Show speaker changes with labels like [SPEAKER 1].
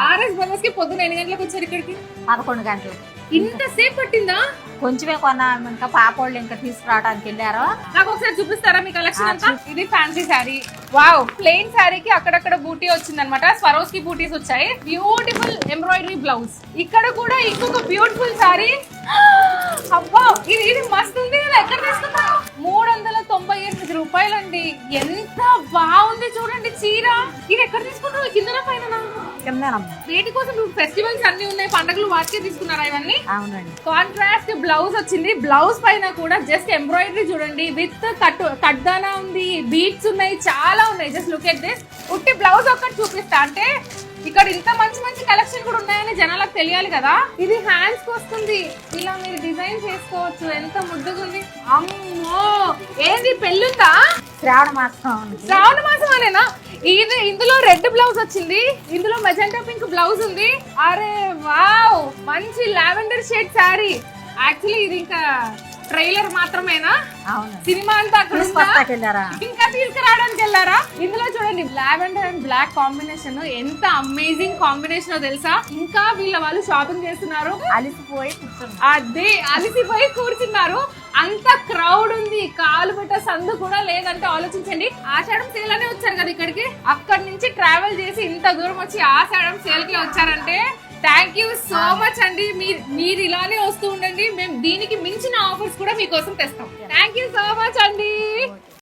[SPEAKER 1] RS brothers కి పొద్దున ఎన్ని గంటలకు వచ్చారు ఇక్కడికి?
[SPEAKER 2] 11 గంటలకు.
[SPEAKER 1] ఇంతసేపు పట్టిందా?
[SPEAKER 2] కొంచెమే కొన్నాం, ఇంకా పాపోళ్ళు ఇంకా తీసుకురావడానికి వెళ్ళారు.
[SPEAKER 1] నాకు ఒకసారి చూపిస్తారా మీ కలెక్షన్ అంతా? ఇది ఫ్యాన్సీ శారీ. వావ్, ప్లెయిన్ శారీకి అక్కడక్కడ బూటీ వచ్చిందనమాట. స్వరోస్కి బూటీస్ వచ్చాయి. Beautiful embroidery blouse. ఇక్కడ కూడా ఇంకొక బ్యూటిఫుల్ శారీ. అబ్బా, ఇది మస్తు ఉంది కదా. ఎక్కడ తీసుకున్నావు? 398 రూపాయలండి. ఎంత బాగుంది చూడండి చీర. ఇది ఎక్కడ తీసుకున్నావు? కిందన పైన?
[SPEAKER 2] కిందనమ్మా.
[SPEAKER 1] వీటి కోసం ఇప్పుడు ఫెస్టివల్స్ అన్ని ఉన్నాయి, పండుగలు వాటికే తీసుకున్నారా ఇవన్నీ?
[SPEAKER 2] అవునండి.
[SPEAKER 1] కాంట్రాస్ట్ బ్లౌజ్ వచ్చింది. బ్లౌజ్ పైన కూడా జస్ట్ ఎంబ్రాయిడరీ చూడండి, విత్ కట్దానా ఉంది, బీట్స్ ఉన్నాయి, చాలా ఉన్నాయి. Just look at this. ఉట్టి బ్లౌజ్ ఒక్కటి చూపిస్తా అంటే ఇక్కడ ఇంత మంచి మంచి కలెక్షన్ కూడా ఉన్నాయని జనాలకు తెలియాలి కదా. ఇది హ్యాండ్స్ కి వస్తుంది, ఇలా మీరు డిజైన్ చేసుకోవచ్చు. ఎంత ముద్దుగా ఉంది. అమ్మో, ఏంది పెళ్ళుందా?
[SPEAKER 2] శ్రావణ మాసం.
[SPEAKER 1] శ్రావణ మాసం అనేనా? ఇది ఇందులో రెడ్ బ్లౌజ్ వచ్చింది, ఇందులో మెజెంటా పింక్ బ్లౌజ్ ఉంది. అరే వావ్, మంచి లావెండర్ షేడ్ శారీ. యాక్చువల్లీ ఇది ఇంకా ట్రైలర్ మాత్రమేనా?
[SPEAKER 2] అవును.
[SPEAKER 1] సినిమా అంతా అక్కడ ఇంకా తీసుకురావడానికి వెళ్ళారా? ఇందులో చూడండి, లావెండర్ అండ్ బ్లాక్ కాంబినేషన్ ఎంత అమేజింగ్ కాంబినేషన్ తెలుసా. ఇంకా వీళ్ళ వాళ్ళు షాపింగ్ చేస్తున్నారు. అలిసిపోయి కూర్చున్నారు. అంత క్రౌడ్ ఉంది, కాలు పెట్టే సందు కూడా లేదంటే ఆలోచించండి. ఆషాఢం సేల్ అనే వచ్చారు కదా ఇక్కడికి. అక్కడి నుంచి ట్రావెల్ చేసి ఇంత దూరం వచ్చి ఆషాఢం సేల్ కి వచ్చారంటే థ్యాంక్ యూ సో మచ్ అండి. మీరు ఇలానే వస్తూ ఉండండి, మేము దీనికి మించిన ఆఫర్స్ కూడా మీకోసం తెస్తాం. థ్యాంక్ యూ సో మచ్ అండి.